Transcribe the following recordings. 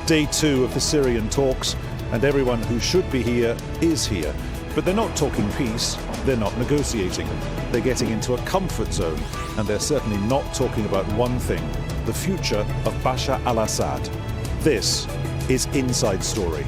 Day 2 of the Syrian talks, and everyone who should be here is here. But they're not talking peace, they're not negotiating. They're getting into a comfort zone, and they're certainly not talking about one thing, the future of Bashar al-Assad. This is Inside Story.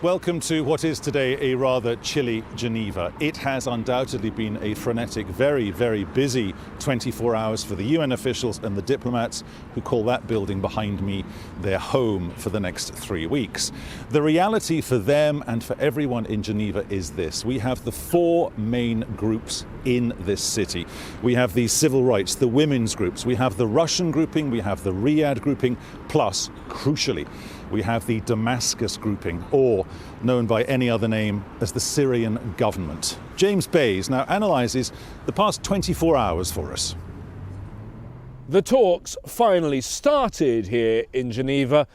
Welcome to what is today a rather chilly Geneva. It has undoubtedly been a frenetic, very, very busy 24 hours for the UN officials and the diplomats who call that building behind me their home for the next 3 weeks. The reality for them and for everyone in Geneva is this. We have the 4 main groups in this city. We have the civil rights, the women's groups, we have the Russian grouping, we have the Riyadh grouping, plus, crucially, we have the Damascus grouping, or known by any other name as the Syrian government. James Bays now analyses the past 24 hours for us. The talks finally started here in Geneva,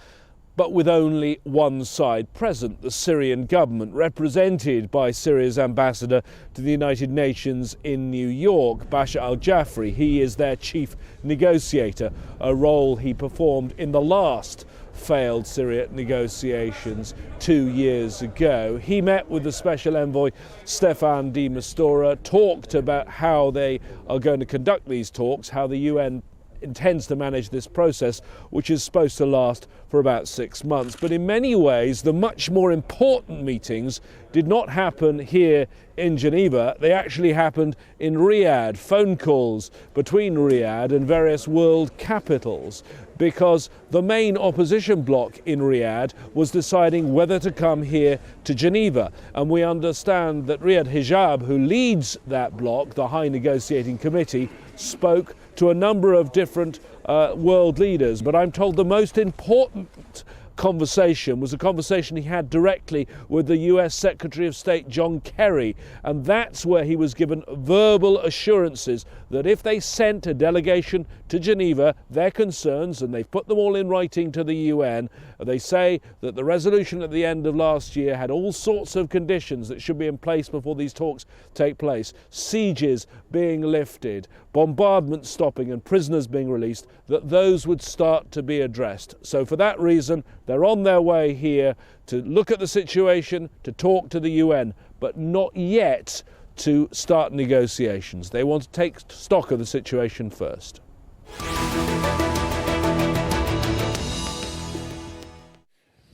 but with only one side present, the Syrian government, represented by Syria's ambassador to the United Nations in New York, Bashar al-Jafri. He is their chief negotiator, a role he performed in the last failed Syria negotiations 2 years ago. He met with the Special Envoy Staffan de Mistura, talked about how they are going to conduct these talks, how the UN intends to manage this process, which is supposed to last for about 6 months. But in many ways, the much more important meetings did not happen here in Geneva. They actually happened in Riyadh, phone calls between Riyadh and various world capitals, because the main opposition bloc in Riyadh was deciding whether to come here to Geneva. And we understand that Riyadh Hijab, who leads that bloc, the High Negotiating Committee, spoke to a number of different world leaders. But I'm told the most important conversation was a conversation he had directly with the US Secretary of State John Kerry, and that's where he was given verbal assurances that if they sent a delegation to Geneva, their concerns, and they've put them all in writing to the UN, they say that the resolution at the end of last year had all sorts of conditions that should be in place before these talks take place, sieges being lifted, bombardment stopping and prisoners being released, that those would start to be addressed. So for that reason, they're on their way here to look at the situation, to talk to the UN, but not yet to start negotiations. They want to take stock of the situation first.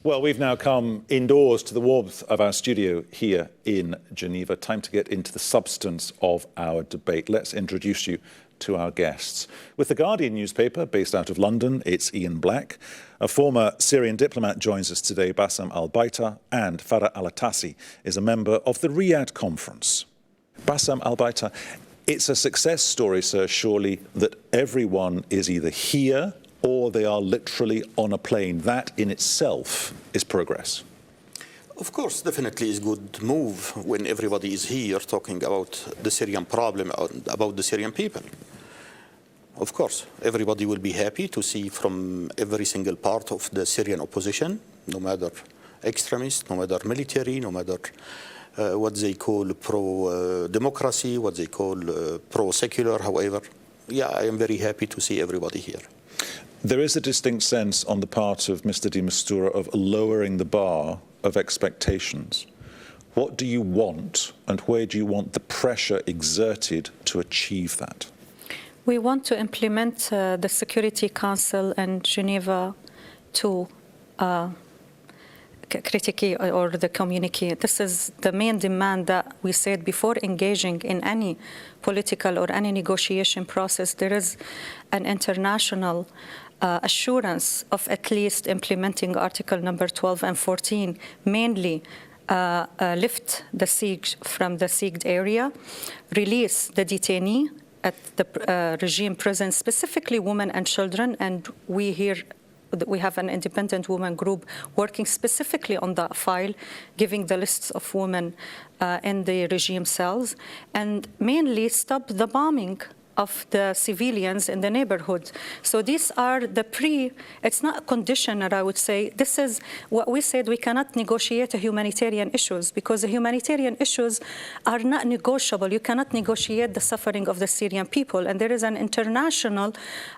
Well, we've now come indoors to the warmth of our studio here in Geneva. Time to get into the substance of our debate. Let's introduce you to our guests. With the Guardian newspaper, based out of London, it's Ian Black. A former Syrian diplomat joins us today, Bassam al-Bittar, and Farah al-Attassi is a member of the Riyadh conference. Bassam al-Bittar, it's a success story, sir, surely, that everyone is either here or they are literally on a plane. That in itself is progress. Of course, definitely is a good move when everybody is here talking about the Syrian problem, about the Syrian people. Of course, everybody will be happy to see from every single part of the Syrian opposition, no matter extremist, no matter military, no matter what they call pro-democracy, what they call pro-secular, however. Yeah, I am very happy to see everybody here. There is a distinct sense on the part of Mr. de Mistura of lowering the bar of expectations. What do you want, and where do you want the pressure exerted to achieve that? We want to implement the Security Council and Geneva to critique or the communique. This is the main demand that we said before engaging in any political or any negotiation process. There is an international assurance of at least implementing Article number 12 and 14, mainly lift the siege from the sieged area, release the detainee at the regime prison, specifically women and children, and we have an independent women group working specifically on that file, giving the lists of women in the regime cells, and mainly stop the bombing of the civilians in the neighborhood. So these are the it's not a conditioner, I would say. This is what we said, we cannot negotiate humanitarian issues because the humanitarian issues are not negotiable. You cannot negotiate the suffering of the Syrian people. And there is an international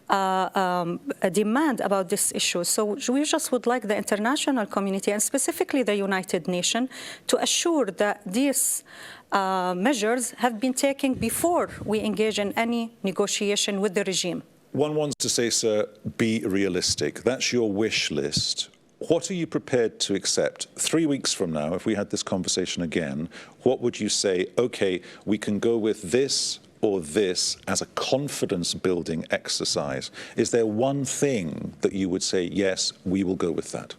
demand about this issue. So we just would like the international community and specifically the United Nations to assure that these measures have been taken before we engage in any negotiation with the regime. One wants to say, sir, be realistic. That's your wish list. What are you prepared to accept? 3 weeks from now, if we had this conversation again, what would you say, okay, we can go with this or this as a confidence-building exercise? Is there one thing that you would say, yes, we will go with that?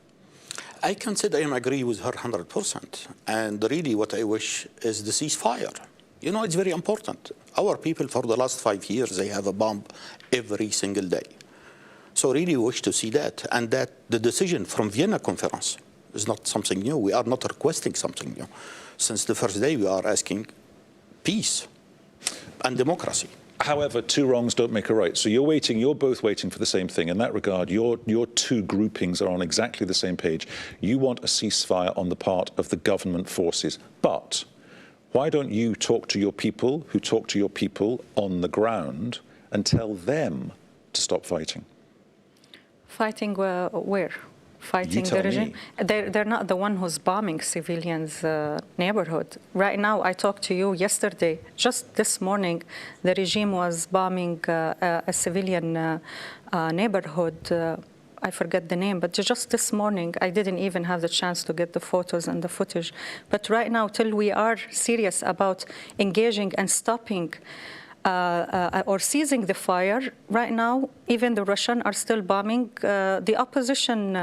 I can say I agree with her 100%. And really what I wish is the ceasefire. You know, it's very important. Our people for the last 5 years, they have a bomb every single day. So really wish to see that. And that the decision from Vienna conference is not something new. We are not requesting something new. Since the first day, we are asking peace and democracy. However, two wrongs don't make a right. So you're both waiting for the same thing. In that regard, your two groupings are on exactly the same page. You want a ceasefire on the part of the government forces. But why don't you talk to your people who talk to your people on the ground and tell them to stop fighting? Fighting where? Fighting the regime. They're not the one who's bombing civilians' neighborhood. Right now, I talked to you yesterday. Just this morning, the regime was bombing a civilian neighborhood. I forget the name, but just this morning, I didn't even have the chance to get the photos and the footage. But right now, till we are serious about engaging and stopping or seizing the fire, right now, even the Russians are still bombing the opposition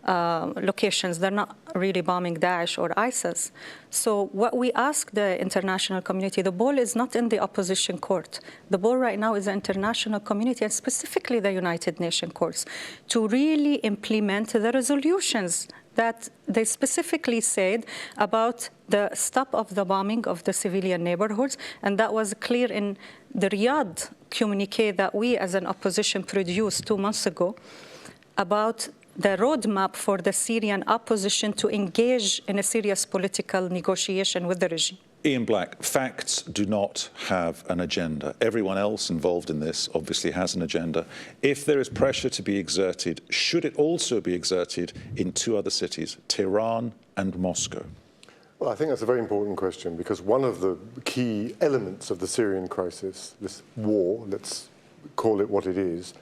locations. They're not really bombing Daesh or ISIS. So what we ask the international community, the ball is not in the opposition court. The ball right now is the international community, and specifically the United Nations courts, to really implement the resolutions that they specifically said about the stop of the bombing of the civilian neighborhoods. And that was clear in the Riyadh communique that we as an opposition produced 2 months ago about the roadmap for the Syrian opposition to engage in a serious political negotiation with the regime. Ian Black, facts do not have an agenda. Everyone else involved in this obviously has an agenda. If there is pressure to be exerted, should it also be exerted in two other cities, Tehran and Moscow? Well, I think that's a very important question because one of the key elements of the Syrian crisis, this war, let's call it what it is,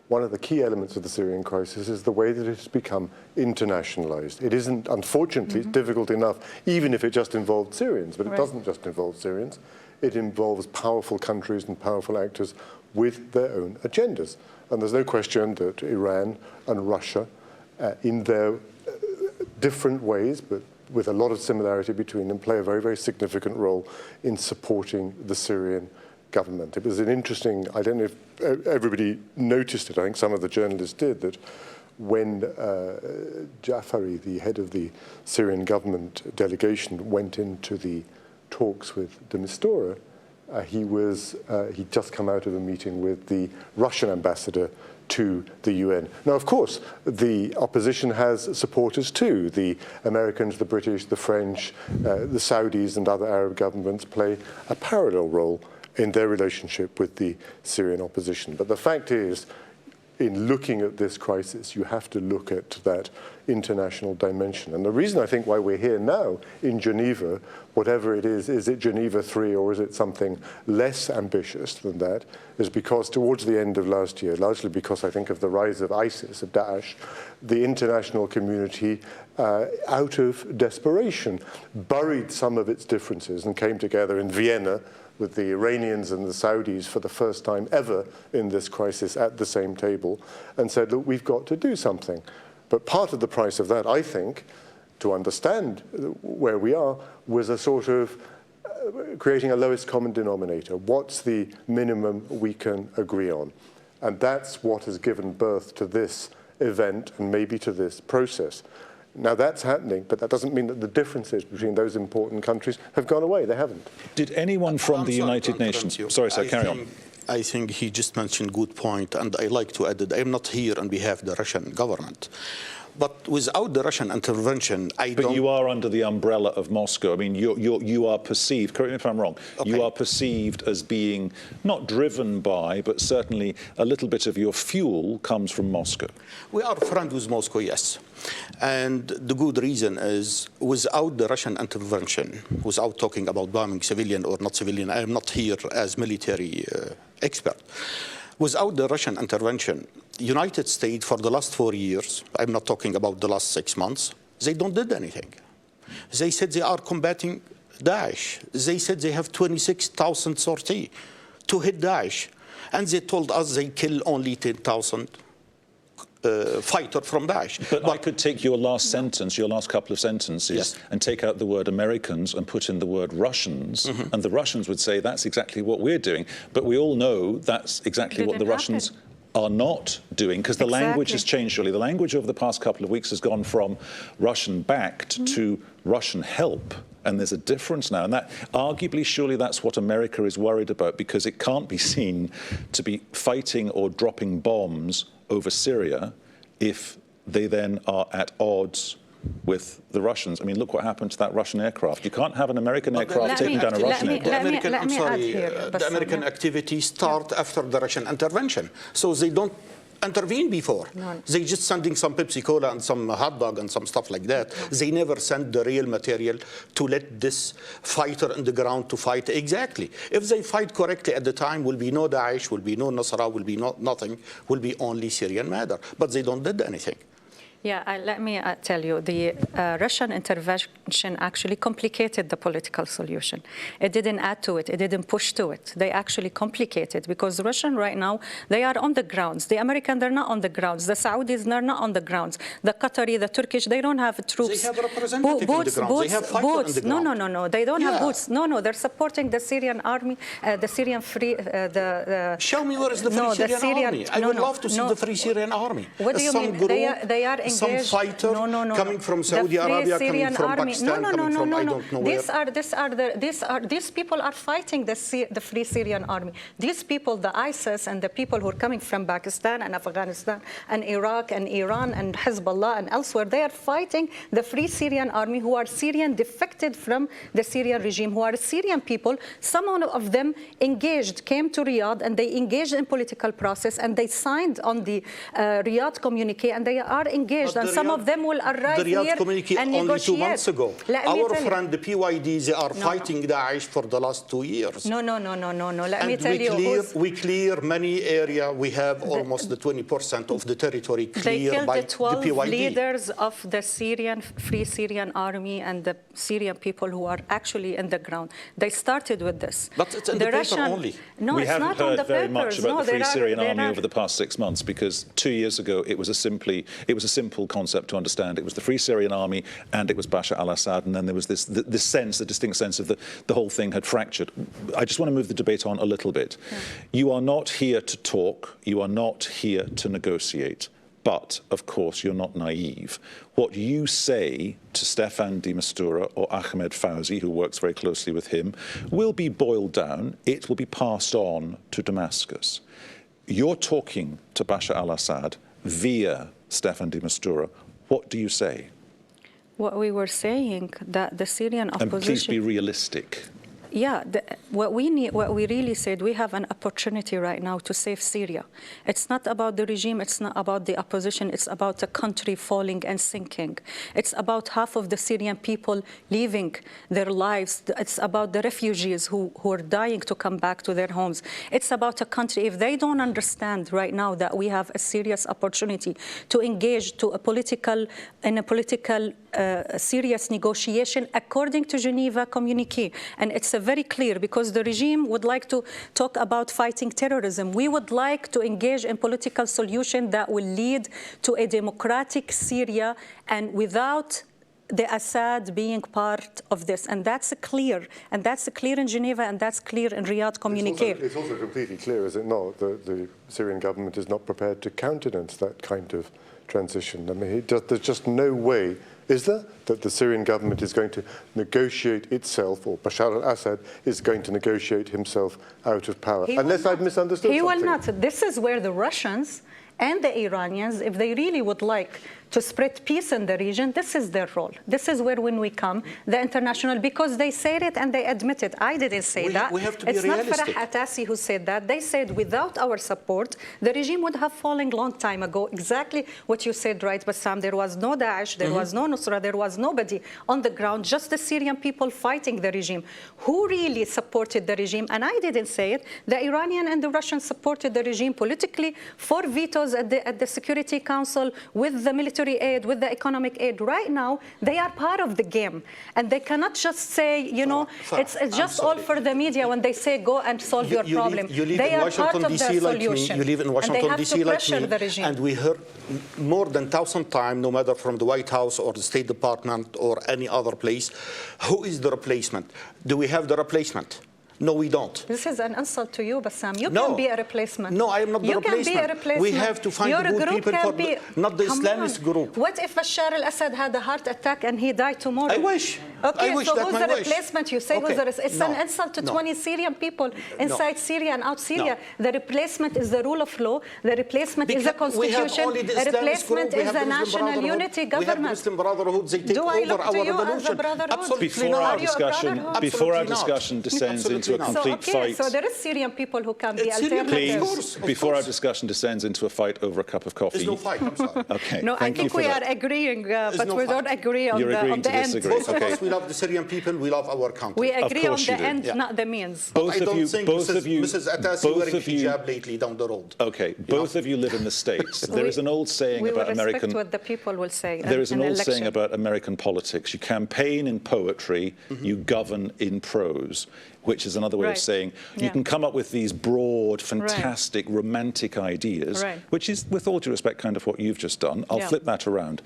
one of the key elements of the Syrian crisis is the way that it has become internationalized. It isn't, unfortunately, it's difficult enough, even if it just involved Syrians, but it doesn't just involve Syrians. It involves powerful countries and powerful actors with their own agendas. And there's no question that Iran and Russia, in their different ways, but with a lot of similarity between them, play a very, very significant role in supporting the Syrian government. It was an interesting, I don't know if everybody noticed it, I think some of the journalists did, that when Jafari, the head of the Syrian government delegation, went into the talks with de Mistura, he'd just come out of a meeting with the Russian ambassador to the UN. Now, of course, the opposition has supporters too. The Americans, the British, the French, the Saudis and other Arab governments play a parallel role in their relationship with the Syrian opposition. But the fact is, in looking at this crisis, you have to look at that international dimension. And the reason I think why we're here now in Geneva, whatever it is it Geneva 3 or is it something less ambitious than that, is because towards the end of last year, largely because I think of the rise of ISIS, of Daesh, the international community, out of desperation, buried some of its differences and came together in Vienna with the Iranians and the Saudis for the first time ever in this crisis at the same table and said, look, we've got to do something. But part of the price of that, I think, to understand where we are, was a sort of creating a lowest common denominator. What's the minimum we can agree on? And that's what has given birth to this event and maybe to this process. Now that's happening, but that doesn't mean that the differences between those important countries have gone away. They haven't. Did anyone from the United Nations... Sorry, sir, carry on. I think he just mentioned good point, and I like to add that I'm not here on behalf of the Russian government. But without the Russian intervention, But you are under the umbrella of Moscow. I mean, you are perceived, correct me if I'm wrong, Okay. you are perceived as being not driven by, but certainly a little bit of your fuel comes from Moscow. We are friends with Moscow, yes. And the good reason is, without the Russian intervention, without talking about bombing civilian or not civilian, I am not here as military expert. Without the Russian intervention, United States for the last 4 years, I'm not talking about the last 6 months, they don't did anything. They said they are combating Daesh. They said they have 26,000 sorties to hit Daesh. And they told us they kill only 10,000 fighter from Daesh. But I could take your last sentence, your last couple of sentences, Yes. and take out the word Americans and put in the word Russians, and the Russians would say that's exactly what we're doing. But we all know that's exactly what the Russians are not doing, because the language has changed, surely. The language over the past couple of weeks has gone from Russian-backed to Russian help. And there's a difference now. And that, arguably, surely that's what America is worried about, because it can't be seen to be fighting or dropping bombs over Syria if they then are at odds with the Russians. I mean, look what happened to that Russian aircraft. You can't have an American aircraft taking down a Russian aircraft. The American activity start after the Russian intervention. So they don't intervene before. No. They just sending some Pepsi Cola and some hot dog and some stuff like that. They never send the real material to let this fighter on the ground to fight exactly. If they fight correctly at the time, will be no Daesh, will be no Nusra, will be nothing, will be only Syrian matter. But they don't did anything. Yeah, let me tell you, the Russian intervention actually complicated the political solution. It didn't add to it. It didn't push to it. They actually complicated, because the Russian right now, they are on the grounds. The American, they're not on the grounds. The Saudis, they're not on the grounds. The Qatari, the Turkish, they don't have troops. They have representatives on the ground. They have fighters on the ground. No. They don't have boots. No. They're supporting the Syrian army, the Syrian free. Show me where is the Free Syrian Army. I would love to see the Free Syrian Army. What do you mean? They are engaged. Some fighter coming from Saudi Arabia, coming from Pakistan, coming from I don't know where. These people are fighting the Free Syrian Army. These people, the ISIS and the people who are coming from Pakistan and Afghanistan and Iraq and Iran and Hezbollah and elsewhere, they are fighting the Free Syrian Army, who are Syrian defected from the Syrian regime, who are Syrian people. Some of them engaged, came to Riyadh, and they engaged in political process, and they signed on the Riyadh communique, and they are engaged. And some of them will arrive here and only negotiate. 2 months ago. Our friend, the PYD, they are fighting Daesh for the last 2 years. No. Let me tell you. We clear many areas. We have almost the 20% of the territory cleared by the PYD. They killed the 12 leaders of the Free Syrian Army and the Syrian people who are actually in the ground. They started with this. But it's in the paper only. No, we it's haven't not on the heard very papers. much about the Free Syrian Army are over the past 6 months, because 2 years ago it was a simple concept to understand. It was the Free Syrian Army and it was Bashar al-Assad, and then there was this sense, the distinct sense of the whole thing had fractured. I just want to move the debate on a little bit. Yeah. You are not here to talk, you are not here to negotiate, but of course you're not naive. What you say to Stefan de Mistura or Ahmed Fauzi, who works very closely with him, will be boiled down, it will be passed on to Damascus. You're talking to Bashar al-Assad via Stefan de Mistura. What do you say? What we were saying, that the Syrian opposition... And please be realistic. Yeah, what we really said, we have an opportunity right now to save Syria. It's not about the regime, it's not about the opposition, it's about the country falling and sinking. It's about half of the Syrian people leaving their lives. It's about the refugees who are dying to come back to their homes. It's about a country. If they don't understand right now that we have a serious opportunity to engage in a political serious negotiation according to Geneva communique, and it's very clear, because the regime would like to talk about fighting terrorism. We would like to engage in political solution that will lead to a democratic Syria, and without the Assad being part of this. And that's clear. And that's clear in Geneva, and that's clear in Riyadh communique. It's also completely clear, is it not, that the Syrian government is not prepared to countenance that kind of transition. I mean, there's just no way, is there, that the Syrian government is going to negotiate itself, or Bashar al-Assad is going to negotiate himself out of power, unless I've misunderstood something. He will not. This is where the Russians and the Iranians, if they really would like to spread peace in the region, this is their role. This is where, when we come, the international, because they said it and they admit it. I didn't say that. We have to be realistic. It's not Farah Attassi who said that. They said without our support, the regime would have fallen long time ago. Exactly what you said, right, Bassam? There was no Daesh, there was no Nusra, there was nobody on the ground, just the Syrian people fighting the regime. Who really supported the regime? And I didn't say it. The Iranian and the Russians supported the regime politically, for vetoes at the Security Council, with the military aid, with the economic aid. Right now, they are part of the game. And they cannot just say, you know, it's just all for the media when they say, go and solve your problem. They are part of the solution. You live in Washington, D.C. like me, and we heard more than 1,000 times, no matter from the White House or the State Department or any other place, who is the replacement? Do we have the replacement? No, we don't. This is an insult to you, Bassam. You can be a replacement. No, I am not the replacement. You can be a replacement. We have to find good people for not the Islamist group. What if Bashar al-Assad had a heart attack and he died tomorrow? I wish. Okay, I wish so that's who's my the wish. replacement? You say it's an insult to 20 Syrian people inside Syria and out Syria. The replacement is the rule of law. The replacement is the constitution. The replacement is a national unity government. We have Muslim Brotherhood. They take Do I over look to our you as a revolution. brotherhood? Absolutely not. Before our discussion descends into a complete fight. So there is Syrian people who can be alternatives. Please, before our discussion descends into a fight over a cup of coffee. There's no fight, I'm sorry. Okay, no, I think we are agreeing, but we don't agree on the end. Both of us, we love the Syrian people, we love our country. We agree on the end, not the means. Both of you, Mrs. Attassi wearing hijab lately down the road. Okay, both of you live in the States. There is an old saying about American. We will respect what the people will say. There is an old saying about American politics: you campaign in poetry, you govern in prose. Which is another way of saying you can come up with these broad, fantastic, romantic ideas, which is, with all due respect, kind of what you've just done. I'll flip that around.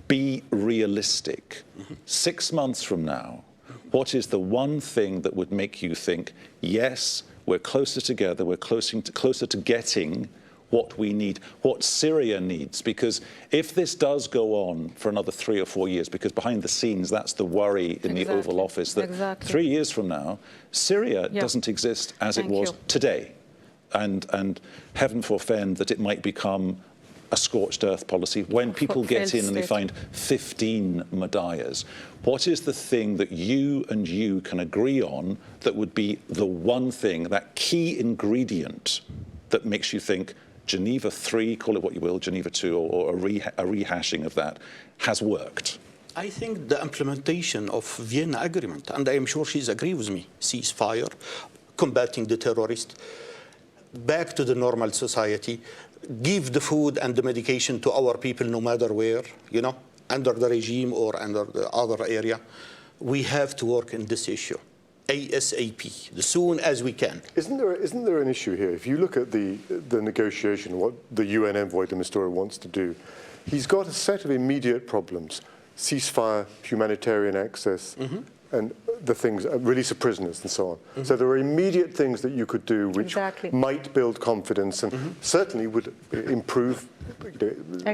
Be realistic. 6 months from now, what is the one thing that would make you think, yes, we're closer together, we're closer to getting what we need, what Syria needs? Because if this does go on for another 3 or 4 years, because behind the scenes, that's the worry in the Oval Office, that 3 years from now, Syria doesn't exist as it was today. And heaven forfend that it might become a scorched earth policy when people get in and they find 15 Madayas. What is the thing that you and you can agree on that would be the one thing, that key ingredient that makes you think Geneva 3, call it what you will, Geneva 2, or a rehashing of that, has worked? I think the implementation of Vienna Agreement, and I am sure she's agree with me, ceasefire, combating the terrorists, back to the normal society, give the food and the medication to our people no matter where, you know, under the regime or under the other area. We have to work in this issue. ASAP, as soon as we can. Isn't there an issue here? If you look at the negotiation, what the UN envoy de Mistura wants to do, he's got a set of immediate problems: ceasefire, humanitarian access, and the things, release of prisoners and so on. So there are immediate things that you could do which might build confidence and certainly would improve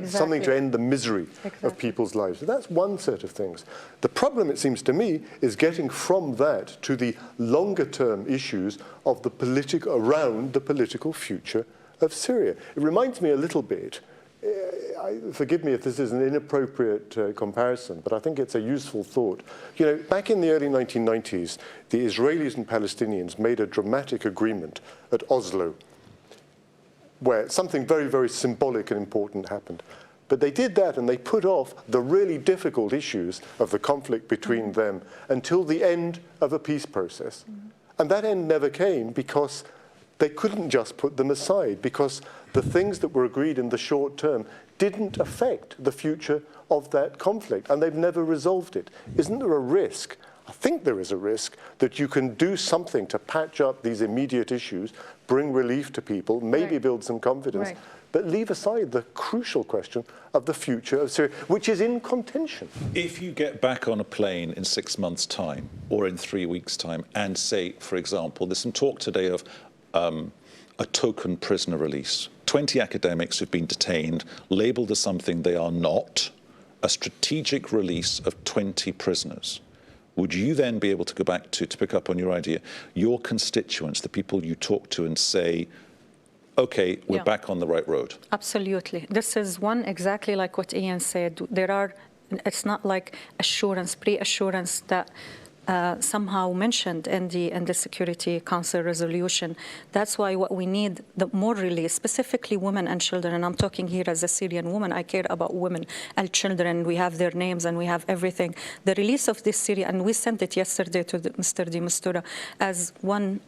something to end the misery of people's lives. So that's one set of things. The problem, it seems to me, is getting from that to the longer term issues of the around the political future of Syria. It reminds me a little bit, forgive me if this is an inappropriate comparison, but I think it's a useful thought. You know, back in the early 1990s, the Israelis and Palestinians made a dramatic agreement at Oslo, where something very, very symbolic and important happened. But they did that and they put off the really difficult issues of the conflict between them until the end of a peace process. And that end never came because they couldn't just put them aside, because the things that were agreed in the short term didn't affect the future of that conflict, and they've never resolved it. Isn't there a risk? I think there is a risk that you can do something to patch up these immediate issues, bring relief to people, maybe build some confidence, but leave aside the crucial question of the future of Syria, which is in contention. If you get back on a plane in 6 months' time or in 3 weeks' time and say, for example, there's some talk today of a token prisoner release, 20 academics who've been detained, labelled as something they are not, a strategic release of 20 prisoners. Would you then be able to go back to pick up on your idea, your constituents, the people you talk to, and say, okay, we're back on the right road? Absolutely. This is one exactly like what Ian said. It's not like assurance, pre-assurance that somehow mentioned in the Security Council resolution. That's why what we need, the more release, specifically women and children. And I'm talking here as a Syrian woman. I care about women and children. We have their names and we have everything. The release of this Syria, and we sent it yesterday to Mr. de Mistura as one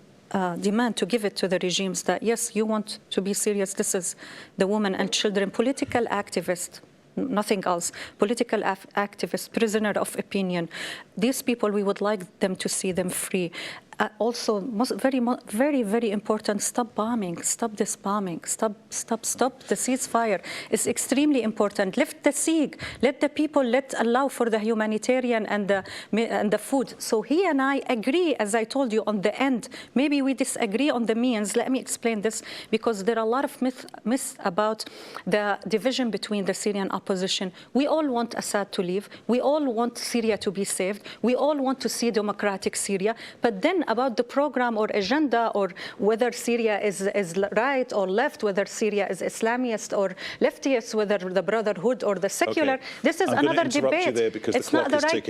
demand to give it to the regimes that, yes, you want to be serious. This is the women and children, political activists, nothing else, political activists, prisoner of opinion. These people, we would like them to see them free. Also, very, very important, stop bombing, stop this bombing, stop the ceasefire. It's extremely important. Lift the siege, let the people, allow for the humanitarian and the food. So he and I agree, as I told you, on the end. Maybe we disagree on the means. Let me explain this, because there are a lot of myths about the division between the Syrian opposition. We all want Assad to leave. We all want Syria to be saved. We all want to see democratic Syria. But then about the program or agenda, or whether Syria is right or left, whether Syria is Islamist or leftist, whether the Brotherhood or the secular. Okay. This is another debate. You there because it's the not clock the is right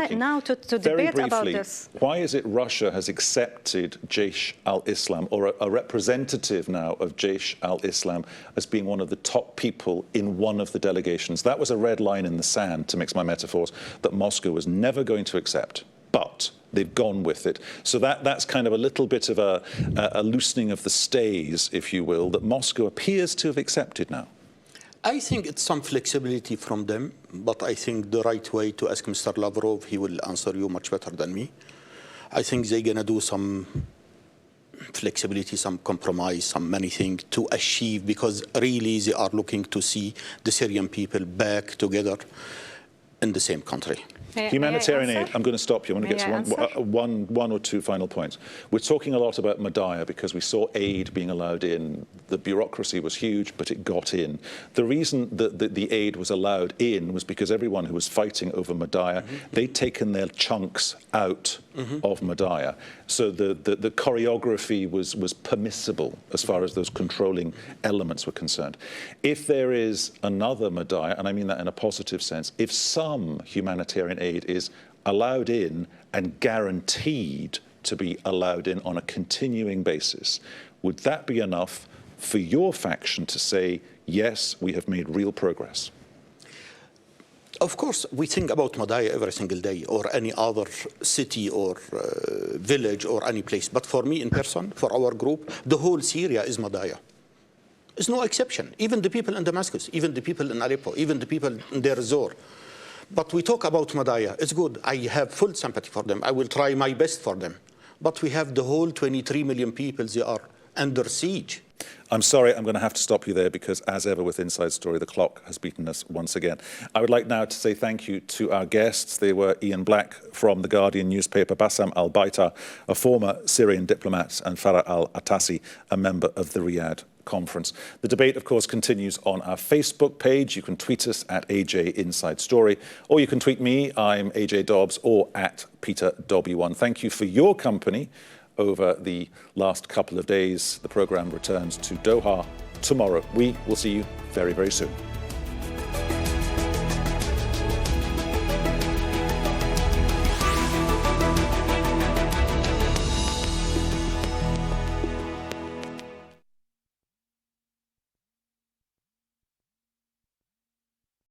ticking. now to Very debate briefly, about this. Why is it Russia has accepted Jaish al-Islam, or a representative now of Jaish al-Islam, as being one of the top people in one of the delegations? That was a red line in the sand, to mix my metaphors, that Moscow was never going to accept. But they've gone with it. So that's kind of a little bit of a loosening of the stays, if you will, that Moscow appears to have accepted now. I think it's some flexibility from them, but I think the right way to ask Mr. Lavrov, he will answer you much better than me. I think they're going to do some flexibility, some compromise, some many things to achieve, because really they are looking to see the Syrian people back together in the same country. Humanitarian aid. I'm going to stop you. I want to get to one or two final points. We're talking a lot about Madaya because we saw aid being allowed in. The bureaucracy was huge, but it got in. The reason that the aid was allowed in was because everyone who was fighting over Madaya, they'd taken their chunks out of Madaya. So the choreography was permissible as far as those controlling elements were concerned. If there is another Madaya, and I mean that in a positive sense, if some humanitarian aid is allowed in and guaranteed to be allowed in on a continuing basis, would that be enough for your faction to say, yes, we have made real progress? Of course, we think about Madaya every single day, or any other city or village or any place. But for me in person, for our group, the whole Syria is Madaya. There's no exception. Even the people in Damascus, even the people in Aleppo, even the people in Deir ez-Zor. But we talk about Madaya. It's good. I have full sympathy for them. I will try my best for them. But we have the whole 23 million people. They are under siege. I'm sorry, I'm going to have to stop you there because, as ever with Inside Story, the clock has beaten us once again. I would like now to say thank you to our guests. They were Ian Black from The Guardian newspaper, Bassam al-Bittar, a former Syrian diplomat, and Farah al-Attassi, a member of the Riyadh conference. The debate, of course, continues on our Facebook page. You can tweet us at AJ Inside Story, or you can tweet me. I'm AJ Dobbs, or at Peter Dobbie1. Thank you for your company over the last couple of days. The programme returns to Doha tomorrow. We will see you very, very soon.